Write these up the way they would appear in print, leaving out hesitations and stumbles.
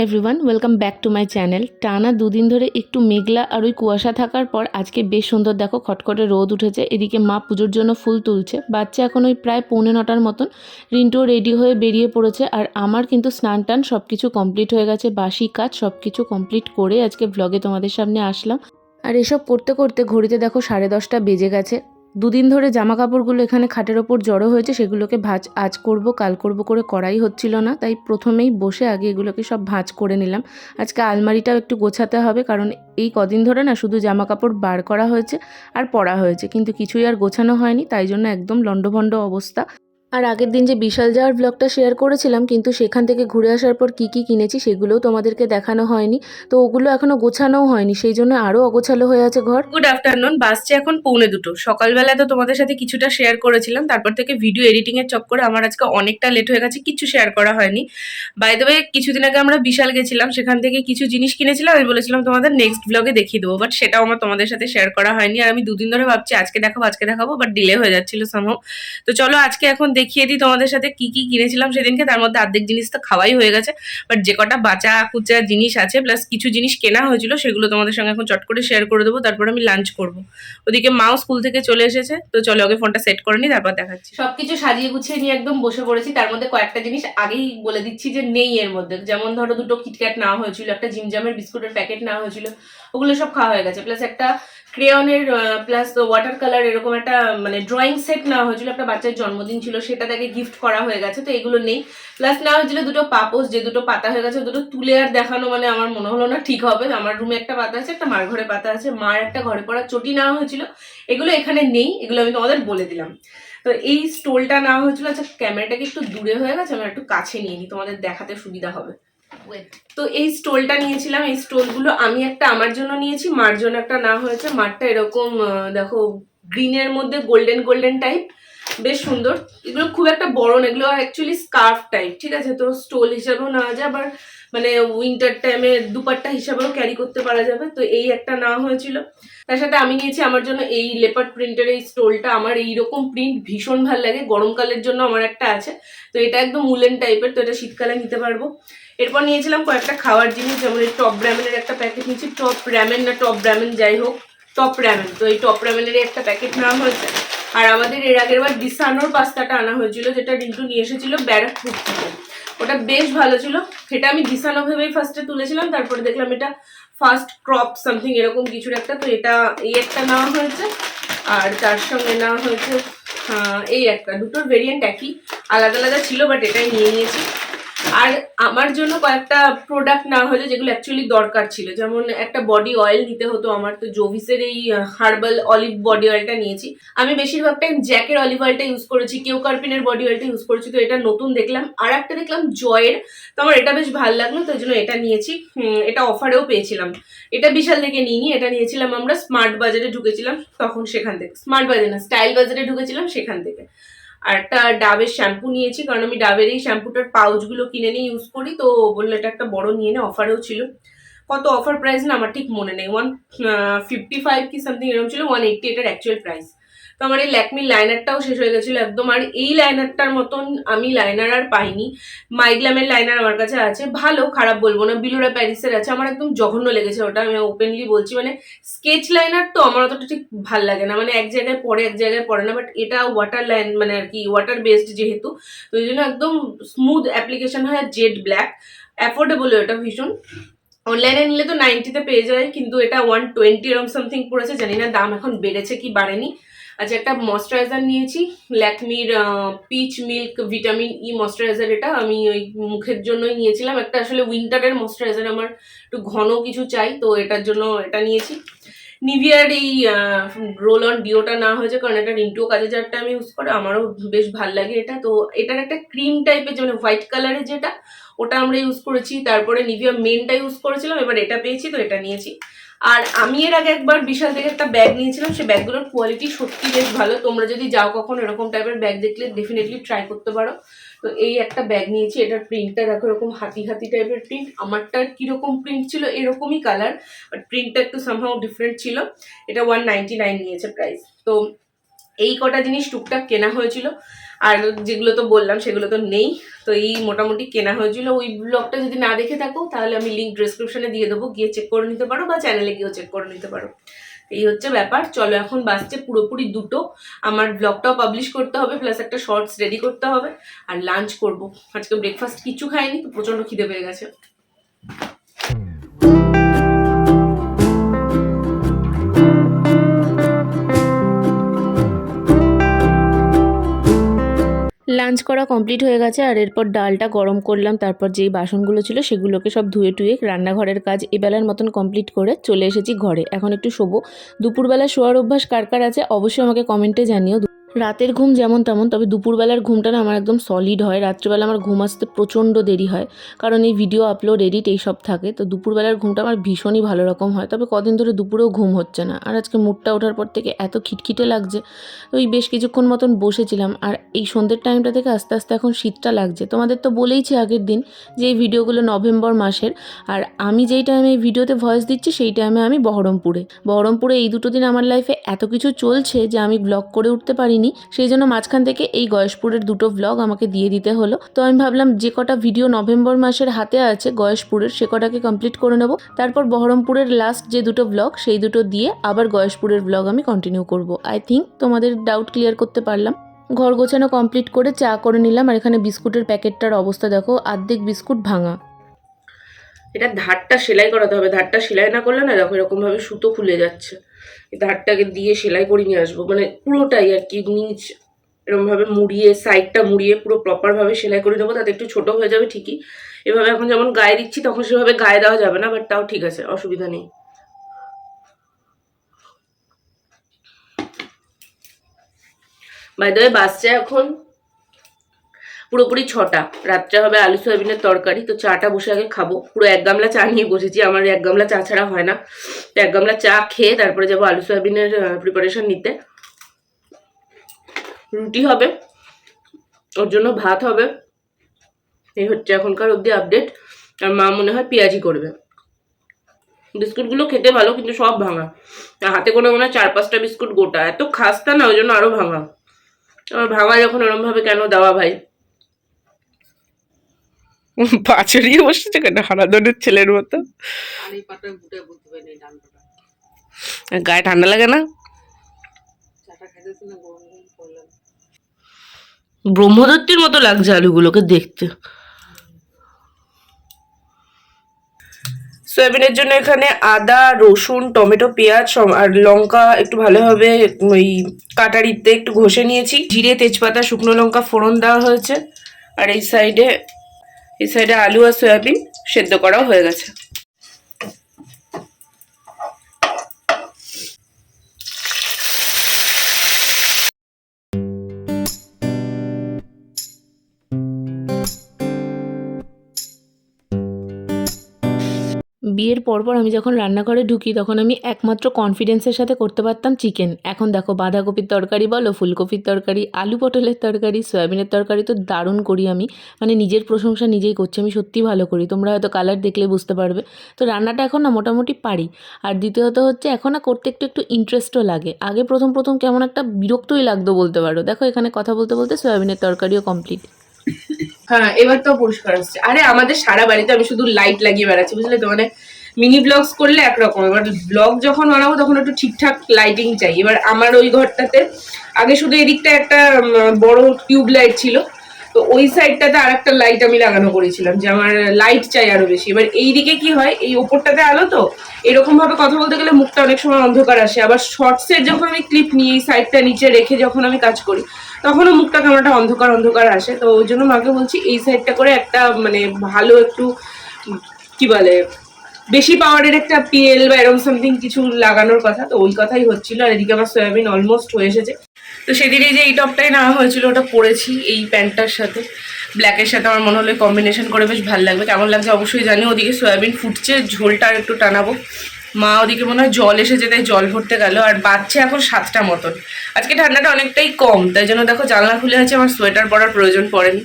Everyone, welcome back to my channel. টানা দুদিন ধরে একটু মেঘলা আর ওই কুয়াশা থাকার পর আজকে বেশ সুন্দর দেখো খটখটে রোদ উঠেছে। এদিকে মা পুজোর জন্য ফুল তুলছে। বাচ্চা এখন ওই প্রায় 9:45 মতন। রিন্টুও রেডি হয়ে বেরিয়ে পড়েছে। আর আমার কিন্তু স্নান টান সব কিছু কমপ্লিট হয়ে গেছে। বাসি কাজ সব কিছু কমপ্লিট করে আজকে ব্লগে তোমাদের সামনে আসলাম। আর এসব করতে করতে ঘড়িতে দেখো 10:30 বেজে গেছে। দুদিন ধরে জামা কাপড়গুলো এখানে খাটের ওপর জড়ো হয়েছে, সেগুলোকে আজ করব কাল করব করে করাই হচ্ছিল না, তাই প্রথমেই বসে আগে এগুলোকে সব ভাঁজ করে নিলাম। আজকে আলমারিটাও একটু গোছাতে হবে, কারণ এই কদিন ধরে না শুধু জামা কাপড় বার করা হয়েছে আর পরা হয়েছে, কিন্তু কিছুই আর গোছানো হয়নি, তাই জন্য একদম লণ্ডভণ্ড অবস্থা। আর আগের দিন যে বিশাল যাওয়ার ব্লগটা শেয়ার করেছিলাম, কিন্তু সেখান থেকে ঘুরে আসার পর কি কি কিনেছি সেগুলোও তোমাদেরকে দেখানো হয়নি, তো ওগুলো এখনো গোছানোও হয়নি, সেই জন্য আরও অগোছালো হয়ে আছে ঘর। গুড আফটারনুন, বাসছে এখন 1:45। সকালবেলা তো তোমাদের সাথে কিছুটা শেয়ার করেছিলাম, তারপর থেকে ভিডিও এডিটিং এর চক্করে আমার আজকে অনেকটা লেট হয়ে গেছে, কিছু শেয়ার করা হয়নি। বাই দ্য ওয়ে, কিছুদিন আগে আমরা বিশাল গেছিলাম, সেখান থেকে কিছু জিনিস কিনেছিলাম, আমি বলেছিলাম তোমাদের নেক্সট ব্লগে দেখিয়ে দেবো, বাট সেটাও আমার তোমাদের সাথে শেয়ার করা হয়নি। আর আমি দুদিন ধরে ভাবছি আজকে দেখাবো, বাট ডিলে হয়ে যাচ্ছিল সামহাও। তো চলো আজকে এখন দেখিয়ে দিই তোমাদের সাথে কি কি কিনেছিলাম সেদিনকে। তার মধ্যে অর্ধেক জিনিস তো খাওয়াই হয়ে গেছে, বাট যে কটা বাঁচা কুচা জিনিস আছে প্লাস কিছু জিনিস কেনা হয়েছিল সেগুলো তোমাদের সঙ্গে এখন চট করে শেয়ার করে দেবো, তারপর আমি লাঞ্চ করবো। ওদিকে মাও স্কুল থেকে চলে এসেছে, তো চলো আগে ফোনটা সেট করে নিই, তারপর দেখাচ্ছি। সবকিছু সাজিয়ে গুছিয়ে নিয়ে একদম বসে পড়েছি। তার মধ্যে কয়েকটা জিনিস আগেই বলে দিচ্ছি যে নেই এর মধ্যে, যেমন ধরো দুটো কিটক্যাট নেওয়া হয়েছিল, একটা জিমজামের বিস্কুটের প্যাকেট নেওয়া হয়েছিল, ওগুলো সব খাওয়া হয়ে গেছে, প্লাস একটা ক্রেয়নের প্লাস ওয়াটার কালার এরকম একটা মানে ড্রয়িং সেট নেওয়া হয়েছিল, একটা বাচ্চার জন্মদিন ছিল, সেটা তাকে গিফট করা হয়ে গেছে, তো এগুলো নেই। প্লাস নেওয়া হয়েছিল দুটো পাপোশ, যে দুটো পাতা হয়ে গেছে, দুটো তুলে আর দেখানো মানে আমার মনে হলো না ঠিক হবে। আমার রুমে একটা পাতা আছে, একটা মার ঘরে পাতা আছে, মার একটা ঘরে পড়া চটি নেওয়া হয়েছিল, এগুলো এখানে নেই, এগুলো আমি তোমাদের বলে দিলাম। তো এই স্টোলটা নেওয়া হয়েছিল। আচ্ছা, ক্যামেরাটাকে একটু দূরে হয়ে গেছে, আমি একটু কাছে নিয়ে নিই, তোমাদের দেখাতে সুবিধা হবে। তো এই স্টোলটা নিয়েছিলাম, এই স্টোলগুলো আমি একটা আমার জন্য নিয়েছি, মার জন্য একটা নেওয়া হয়েছে। মারটা এরকম দেখো গ্রিনের মধ্যে গোল্ডেন গোল্ডেন টাইপ, বেশ সুন্দর। এগুলো খুব একটা বড় না, এগুলো অ্যাকচুয়ালি স্কার্ফ টাইপ, ঠিক আছে, তো স্টোল হিসাবেও নেওয়া যায়, আবার মানে উইন্টার টাইমে দুপাট্টা হিসাবেও ক্যারি করতে পারা যাবে, তো এই একটা নেওয়া হয়েছিল। তার সাথে আমি নিয়েছি আমার জন্য এই লেপার্ড প্রিন্টের এই স্টোলটা। আমার এইরকম প্রিন্ট ভীষণ ভালো লাগে, গরমকালের জন্য আমার একটা আছে, তো এটা একদম উলেন টাইপের, তো এটা শীতকালে নিতে পারবো। এরপর নিয়েছিলাম কয়েকটা খাওয়ার জিনিস, যেমন এই টপ র্যামেনের একটা প্যাকেট নিয়েছি, টপ র্যামেন না টপ র্যামেন যাই হোক, টপ র্যামেন, তো এই টপ র্যামেনের একটা প্যাকেট নেওয়া হয়েছে। আর আমাদের এর আগের বার ডিসানোর পাস্তাটা আনা হয়েছিল, যেটা রিন্টু নিয়ে এসেছিল ব্যারাকপুর থেকে, ওটা বেশ ভালো ছিল। সেটা আমি ডিসানো ভেবেই ফার্স্টে তুলেছিলাম, তারপরে দেখলাম এটা ফার্স্ট ক্রপ সামথিং এরকম কিছুর একটা, তো এটা এই একটা নেওয়া হয়েছে। আর তার সঙ্গে নেওয়া হয়েছে এই একটা, দুটোর ভেরিয়েন্ট একই, আলাদা আলাদা ছিল, বাট এটাই নিয়ে নিয়েছি। আর আমার জন্য কয়েকটা প্রোডাক্ট নেওয়া হয়েছে যেগুলো অ্যাকচুয়ালি দরকার ছিল, যেমন একটা বডি অয়েল নিতে হতো আমার, তো জোভিসের এই হার্বাল অলিভ বডি অয়েলটা নিয়েছি। আমি বেশিরভাগ টাইম জ্যাকের অলিভ অয়েলটা ইউজ করেছি, কেউ কার্পিনের বডি অয়েলটা ইউজ করেছি, তো এটা নতুন দেখলাম। আর একটা দেখলাম জয়ের, তো আমার এটা বেশ ভালো লাগলো, তো এই জন্য এটা নিয়েছি। এটা অফারেও পেয়েছিলাম, এটা বিশাল থেকে নিইনি, এটা নিয়েছিলাম আমরা স্মার্ট বাজারে ঢুকেছিলাম তখন, সেখান থেকে, স্মার্ট বাজারে না স্টাইল বাজারে ঢুকেছিলাম সেখান থেকে। আর একটা ডাবের শ্যাম্পু নিয়েছি, কারণ আমি ডাবের এই শ্যাম্পুটার পাউচগুলো কিনে নিয়ে ইউজ করি, তো বললো এটা একটা বড় নিয়ে নে, অফারেও ছিল। কত অফার প্রাইস না আমার ঠিক মনে নেই, 155 কি সামথিং এরকম ছিল, 180 এটার অ্যাকচুয়াল প্রাইস। তো আমার এই ল্যাকমির লাইনারটাও শেষ হয়ে গেছিলো একদম, আর এই লাইনারটার মতন আমি লাইনার আর পাইনি। মাইগ্লামের লাইনার আমার কাছে আছে, ভালো, খারাপ বলবো না, বিলোরা প্যারিসের আছে, আমার একদম জঘন্য লেগেছে ওটা, আমি ওপেনলি বলছি। মানে স্কেচ লাইনার তো আমার অতটা ঠিক ভাল লাগে না, মানে এক জায়গায় পড়ে এক জায়গায় পড়ে না, বাট এটা ওয়াটার লাইন মানে আর কি ওয়াটার বেসড যেহেতু, তো এই জন্য একদম স্মুথ অ্যাপ্লিকেশন হয়, আর জেড ব্ল্যাক, অ্যাফোর্ডেবল এটা ভীষণ। অনলাইনে নিলে তো 90-তে পেয়ে যায়, কিন্তু এটা 120 এরকম সামথিং পড়েছে, জানি না দাম এখন বেড়েছে কি বাড়েনি। আচ্ছা, একটা ময়শ্চারাইজার নিয়েছি, ল্যাকমির peach milk vitamin E moisturiser, এটা আমি ওই মুখের জন্যই নিয়েছিলাম, একটা আসলে উইন্টারের ময়শ্চারাইজার, আমার একটু ঘন কিছু চাই, তো এটার জন্য এটা নিয়েছি। নিভিয়ার এই রোল অন ডিওটা না হয়েছে, কারণ এটা রিন্টুও কাজে যারটা আমি ইউজ করে, আমারও বেশ ভাল লাগে এটা, তো এটার একটা ক্রিম টাইপের মানে হোয়াইট কালারের যেটা, ওটা আমরা ইউজ করেছি। তারপরে নিভিয়া মেনটা ইউজ করেছিলাম, এবার এটা পেয়েছি, তো এটা নিয়েছি। আর আমি এর আগে একবার বিশাল থেকে একটা ব্যাগ নিয়েছিলাম, সেই ব্যাগগুলোর কোয়ালিটি সত্যি বেশ ভালো, তোমরা যদি যাও কখন এরকম টাইপের ব্যাগ দেখলে ডেফিনেটলি ট্রাই করতে পারো। তো এই একটা ব্যাগ নিয়েছি, এটার প্রিন্টটা দেখো এরকম হাতি হাতি টাইপের প্রিন্ট, আমারটার কিরকম প্রিন্ট ছিল এরকমই কালার, বাট প্রিন্টটা একটু সামহাও ডিফারেন্ট ছিল। এটা 199 নিয়েছে প্রাইস। তো এই কটা জিনিস টুকটাক কেনা হয়েছিল। আর যেগুলো তো বললাম সেগুলো তো নেই। তো এই মোটামুটি কেনা হয়েছিল। ওই ব্লগটা যদি না দেখে থাকো তাহলে আমি লিঙ্ক ডেসক্রিপশনে দিয়ে দেবো, গিয়ে চেক করে নিতে পারো বা চ্যানেলে গিয়েও চেক করে নিতে পারো। এই হচ্ছে ব্যাপার। চলো এখন বাজছে পুরোপুরি 2টো। আমার ব্লগটাও পাবলিশ করতে হবে, প্লাস একটা শর্টস রেডি করতে হবে, আর লাঞ্চ করব। আজকে ব্রেকফাস্ট কিছু খাইনি, তো প্রচণ্ড খিদে পেয়ে গেছে। লাঞ্চ করা কমপ্লিট হয়ে গেছে, আর এরপর ডালটা গরম করলাম। তারপর যেই বাসনগুলো ছিল সেগুলোকে সব ধুয়ে টুয়ে রান্নাঘরের কাজ এবেলার মতন কমপ্লিট করে চলে এসেছি ঘরে। এখন একটু শোবো। দুপুরবেলা শোয়ার অভ্যাস কার কার আছে অবশ্যই আমাকে কমেন্টে জানিও। রাতের ঘুম যেমন তেমন, তবে দুপুরবেলার ঘুমটা না আমার একদম সলিড হয়। রাত্রিবেলা আমার ঘুম আসতে প্রচণ্ড দেরি হয়, কারণ এই ভিডিও আপলোড এডিট এইসব থাকে। তো দুপুরবেলার ঘুমটা আমার ভীষণই ভালো রকম হয়। তবে কদিন ধরে দুপুরেও ঘুম হচ্ছে না, আর আজকে মুডটা ওঠার পর থেকে এত খিটখিটে লাগছে। ওই বেশ কিছুক্ষণ মতন বসেছিলাম, আর এই সন্ধ্যের টাইমটা থেকে আস্তে আস্তে এখন শীতটা লাগছে। তোমাদের তো বলেইছি আগের দিন যে এই ভিডিওগুলো নভেম্বর মাসের, আর আমি যেই টাইমে এই ভিডিওতে ভয়েস দিচ্ছি সেই টাইমে আমি বহরমপুরে এই 2টো দিন আমার লাইফে এত কিছু চলছে যে আমি ব্লগ করে উঠতে পারিনি। সেই জন্য মাঝখান থেকে এই গয়েশপুরের 2টো ব্লগ আমাকে দিয়ে দিতে হলো। তো আমি ভাবলাম যে কটা ভিডিও নভেম্বর মাসের হাতে আছে গয়েশপুরের, সে কটাকে কমপ্লিট করে নেব। তারপর বহরমপুরের লাস্ট যে 2টো ব্লগ সেই 2টো দিয়ে আবার গয়েশপুরের ব্লগ আমি কন্টিনিউ করব। আই থিঙ্ক তোমাদের ডাউট ক্লিয়ার করতে পারলাম। ঘর গোছানো কমপ্লিট করে চা করে নিলাম, আর এখানে বিস্কুটের প্যাকেটটার অবস্থা দেখো, অর্ধেক বিস্কুট ভাঙা। এটা ধারটা সেলাই করাতে হবে, ধারটা সেলাই না করলে না দেখো এরকমভাবে সুতো খুলে যাচ্ছে। ধারটাকে দিয়ে সেলাই করে নিয়ে আসবো, মানে পুরোটাই আর কি, নিচ এরকমভাবে মুড়িয়ে, সাইডটা মুড়িয়ে পুরো প্রপারভাবে সেলাই করে দেবো। তাতে একটু ছোট হয়ে যাবে ঠিকই, এভাবে এখন যেমন গায়ে দিচ্ছি তখন সেভাবে গায়ে দেওয়া যাবে না, বাট তাও ঠিক আছে, অসুবিধা নেই। বাই দ্য ওয়ে বাসছে এখন পুরোপুরি 6টা। রাত্রে হবে আলু সয়াবিনের তরকারি। তো চাটা বসে আগে খাবো, পুরো 1 গামলা চা নিয়ে বসেছি। আমার 1 গামলা চা ছাড়া হয় না। তো 1 গামলা চা খেয়ে তারপরে যাবো আলু সয়াবিনের প্রিপারেশন নিতে। রুটি হবে, ওর জন্য ভাত হবে। এই হচ্ছে এখনকার অবধি আপডেট। আর মা মনে হয় পেঁয়াজি করবে। বিস্কুটগুলো খেতে ভালো, কিন্তু সব ভাঙা। হাতে করে মনে হয় 4-5টা বিস্কুট গোটা, এত খাস্তা না, ওই জন্য আরো ভাঙা। আমার ভাঙা যখন ওরম ভাবে কেন দেওয়া ভাই? পাচড়িয়ে বসেছে কেন হারাধনের ছেলের মতো? গায়ে ঠান্ডা লাগে না? ব্রহ্মদত্তির মতো লাগছে আলুগুলোকে দেখতে। সয়াবিনের জন্য এখানে আদা, রসুন, টমেটো, পেঁয়াজ আর লঙ্কা একটু ভালোভাবে ওই কাটারিতে একটু ঘষে নিয়েছি। জিরে, তেজপাতা, শুকনো লঙ্কা ফোড়ন দেওয়া হয়েছে। আর এই সাইডে আলু আর সয়াবিন সেদ্ধ করাও হয়ে গেছে। বিয়ের পরপর আমি যখন রান্নাঘরে ঢুকি তখন আমি একমাত্র কনফিডেন্সের সাথে করতে পারতাম চিকেন। এখন দেখো বাঁধাকপির তরকারি বলো, ফুলকপির তরকারি, আলু পটলের তরকারি, সয়াবিনের তরকারি তো দারুণ করি আমি। মানে নিজের প্রশংসা নিজেই করছি, আমি সত্যিই ভালো করি। তোমরা হয়তো কালার দেখলে বুঝতে পারবে। তো রান্নাটা এখন না মোটামুটি পারি। আর দ্বিতীয়ত হচ্ছে এখন না করতে একটু ইন্টারেস্টও লাগে। আগে প্রথম কেমন একটা বিরক্তই লাগতো বলতে পারো। দেখো এখানে কথা বলতে বলতে সয়াবিনের তরকারিও কমপ্লিট। হ্যাঁ এবার তো পরিষ্কার আসছে। আরে আমাদের সারা বাড়িতে আমি শুধু লাইট লাগিয়ে বেড়াচ্ছি, বুঝলে তো। মানে মিনি ব্লগস করলে একরকম, এবার ব্লগ যখন বানাবো তখন একটু ঠিকঠাক লাইটিং চাই। এবার আমার ওই ঘরটাতে আগে শুধু এদিকটা একটা বড় টিউব লাইট ছিল, তো ওই সাইডটাতে আর একটা লাইট আমি লাগানো করেছিলাম যে আমার লাইট চাই আরো বেশি। এবার এইদিকে কি হয়, এই ওপরটাতে আলো, তো এরকম ভাবে কথা বলতে গেলে মুখটা অনেক সময় অন্ধকার আসে। আবার শর্টসের যখন আমি ক্লিপ নিয়ে এই সাইডটা নিচে রেখে যখন আমি কাজ করি তখনও মুখটা কেমনটা অন্ধকার আসে। তো ওই জন্য মাকে বলছি এই সাইডটা করে একটা মানে ভালো একটু কি বলে বেশি পাওয়ারের একটা পিএল বা এরকম সামথিং কিছু লাগানোর কথা। তো ওই কথাই হচ্ছিল। আর এদিকে আমার সয়াবিন অলমোস্ট হয়ে এসেছে। তো সেদিনই যে এই টপটাই নেওয়া হয়েছিল ওটা পরেছি এই প্যান্টটার সাথে, ব্ল্যাকের সাথে আমার মনে হলো কম্বিনেশন করে বেশ ভালো লাগবে। কেমন লাগছে অবশ্যই জানি। ওদিকে সয়াবিন ফুটছে, ঝোলটা আর একটু টানাবো। মা ওদিকে মনে হয় জল এসেছে, তাই জল ভরতে গেল। আর বাচ্চা এখন 7টা মতন। আজকে ঠান্ডাটা অনেকটাই কম, তাই জন্য দেখো জানলা খুলে আছে, আমার সোয়েটার পরার প্রয়োজন পড়েনি।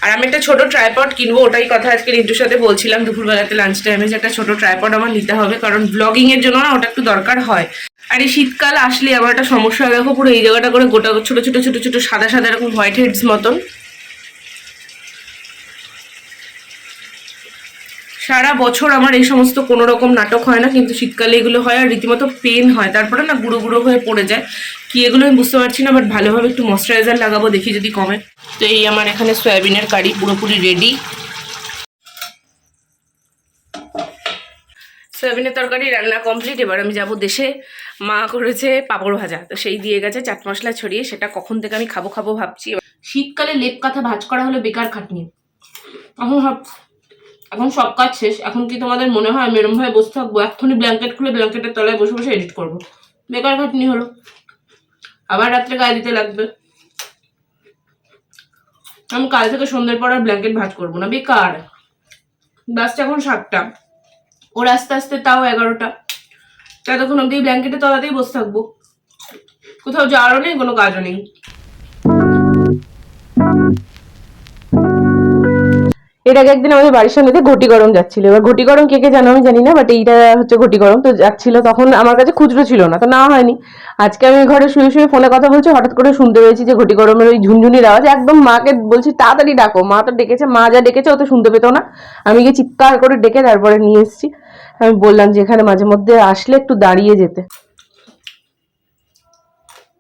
আর আমি একটা ছোট ট্রাইপড কিনবো, ওটাই কথা আজকে রিন্টুর সাথে বলছিলাম দুপুরবেলাতে লাঞ্চ টাইমে, যে একটা ছোট ট্রাইপড আমার নিতে হবে, কারণ ব্লগিং এর জন্য না ওটা একটু দরকার হয়। আর এই শীতকাল আসলে আবার একটা সমস্যা হয়, দেখো পুরো এই জায়গাটা করে গোটা ছোট ছোট ছোট ছোট সাদা সাদা এরকম হোয়াইট হেডস মতন। সারা বছর আমার এই সমস্ত কোনো রকম নাটক হয় না, কিন্তু শীতকালে এগুলো হয় আর রীতিমতো পেন হয়, তারপরে না গুঁড়ো গুঁড়ো হয়ে পড়ে যায়। কি এগুলো আমি বুঝতে পারছি না, বাট ভালোভাবে একটু ময়শ্চারাইজার লাগাবো, দেখি যদি কমে। তো এই আমার এখানে সয়াবিনের কারি পুরোপুরি রেডি। সয়াবিনের তরকারি রান্না কমপ্লিট। এবার আমি যাব দেশে। মা করেছে পাঁপড় ভাজা, তো সেই দিয়ে গেছে চাট মশলা ছড়িয়ে, সেটা কখন থেকে আমি খাবো খাবো ভাবছি। শীতকালে লেপ কাঁথা ভাঁজ করা হলে বেকার খাটনি। এখন সব কাজ শেষ, এখন কি তোমাদের মনে হয় আমি এরম ভাবে বসে থাকবো? এক্ষুনি ব্ল্যাঙ্কেট খুলে ব্ল্যাঙ্কেটের তলায় বসে বসে এডিট করবো, বেকার খাটনি হলো। আবার রাত্রে গায়ে দিতে লাগবে। আমি কাল থেকে সন্ধ্যের পর আর ব্ল্যাঙ্কেট ভাঁজ করবো না, বেকার। বাসটা এখন 7টা, ওর আস্তে আস্তে তাও 11টা, ততক্ষণ অব্দি ব্ল্যাঙ্কেটের তলাতেই বসে থাকবো, কোথাও যাওয়ারও নেই, কোনো কাজও নেই। এর আগে একদিন আমাদের বাড়ির সামনে দিয়ে ঘটি গরম যাচ্ছিল, এবার ঘটি গরম কে কে জানো আমি জানি না, বাট এইটা হচ্ছে ঘটি গরম। তো যাচ্ছিল, তখন আমার কাছে খুচরো ছিল না, তো নেওয়া হয়নি। আজকে আমি ঘরে শুয়ে শুয়ে ফোনে কথা বলছি, হঠাৎ করে শুনতে পেয়েছি যে ঘটি গরমের ওই ঝুনঝুনির আওয়াজ। একদম মাকে বলছি তাড়াতাড়ি ডাকো, মা তো ডেকেছে, মা যা ডেকেছে ও তো শুনতে পেতো না। আমি গিয়ে চিৎকার করে ডেকে তারপরে নিয়ে এসেছি। আমি বললাম যে এখানে মাঝে মধ্যে আসলে একটু দাঁড়িয়ে যেতে।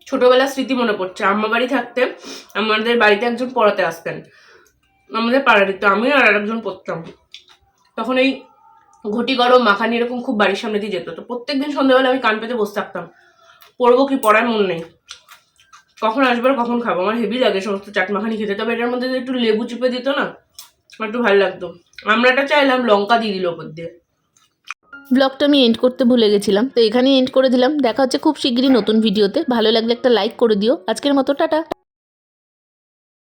ছোটবেলার স্মৃতি মনে পড়ছে। আম্মা বাড়ি থাকতে আমাদের বাড়িতে একজন পড়াতে আসতেন, আমাদের পাড়ারই, তো আমি আর একজন পড়তাম। তখন এই ঘটি গরম মাখানি এরকম খুব বাড়ির সামনে দিয়ে যেত, তো প্রত্যেকদিন সন্ধ্যাবেলা আমি কান পেতে বসে থাকতাম, পড়বো কি পড়ার মন নেই, কখন আসবে আর কখন খাবো। আমার হেভি লাগে সমস্ত চাট মাখানি খেতে, তবে এটার মধ্যে একটু লেবু চিপে দিত না, আমার একটু ভালো লাগতো। আমরা এটা চাইলাম, লঙ্কা দিয়ে দিল ওপর দিয়ে। ব্লগটা আমি এন্ড করতে ভুলে গেছিলাম, তো এখানেই এন্ড করে দিলাম। দেখা হচ্ছে খুব শিগগিরই নতুন ভিডিওতে। ভালো লাগলে একটা লাইক করে দিও। আজকের মতো টাটা।